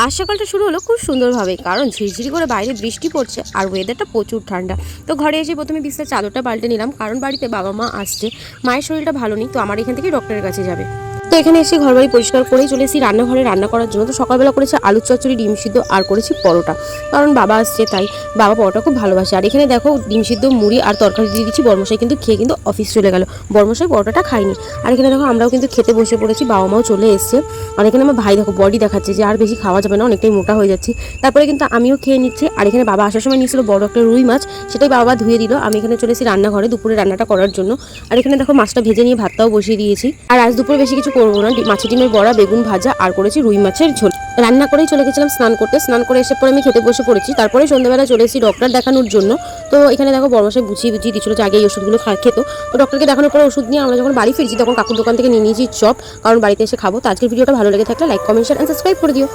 আজ সকালটা শুরু হলো খুব সুন্দরভাবে, কারণ ঝিরঝিরি করে বাইরে বৃষ্টি পড়ছে আর ওয়েদারটা প্রচুর ঠান্ডা। তো ঘরে এসে প্রথমে বিছানার চাদরটা পাল্টে নিলাম, কারণ বাড়িতে বাবা মা আসছে। মায়ের শরীরটা ভালো নেই, তো আমার এখান থেকে ডক্টরের কাছে যাবে। তো এখানে এসে ঘরবাড়ি পরিষ্কার করেই চলে এসেছি রান্নাঘরে রান্না করার জন্য। তো সকালবেলা করেছি আলুর চচ্চড়ি, ডিম সিদ্ধ আর করেছি পরোটা, কারণ বাবা আসছে তাই। বাবা পরোটা খুব ভালোবাসে। আর এখানে দেখো ডিম সিদ্ধ, মুড়ি আর তরকারি দিয়ে দিচ্ছি। বর্মশাই কিন্তু খেয়ে কিন্তু অফিস চলে গেল, বর্মশাই পরোটাটা খায়নি। আর এখানে দেখো আমরাও কিন্তু খেতে বসে পড়েছি, বাবা মাও চলে এসছে। আর এখানে আমার ভাই দেখো বডি দেখাচ্ছে যে আর বেশি খাওয়া যাবে না, অনেকটাই মোটা হয়ে যাচ্ছি। তারপরে কিন্তু আমিও খেয়ে নিচ্ছি। আর এখানে বাবা আসার সময় নিয়েছিল বড় একটা রুই মাছ, সেটাই বাবা ধুয়ে দিল। আমি এখানে চলে এসেছি রান্নাঘরে দুপুরে রান্নাটা করার জন্য। আর এখানে দেখো মাছটা ভেজে নিয়ে ভাতটাও বসিয়ে দিয়েছি। আর আজ দুপুরে বেশি কিছু করবো না, মাছের ডিমের বড়া, বেগুন ভাজা আর করেছি রুই মাছের ঝোল। রান্না করেই চলে গেছিলাম স্নান করতে। স্নান করে এসে পরে আমি খেতে বসে পড়েছি। তারপরে সন্ধ্যাবেলা চলে এসেছি ডক্টর দেখানোর জন্য। তো এখানে দেখো বড়মশাই বুঝিয়ে দিচ্ছিল যে আগে এই ওষুধগুলো খেত। তো ডক্টরকে দেখানোর পরে ওষুধ নিয়ে আমরা যখন বাড়ি ফিরছি তখন কাকুর দোকান থেকে নিয়ে নিয়েছি চপ, কারণ বাড়িতে এসে খাবো। তো আজকের ভিডিওটা ভালো লেগে থাকলে like, comment, share and subscribe করে দিও।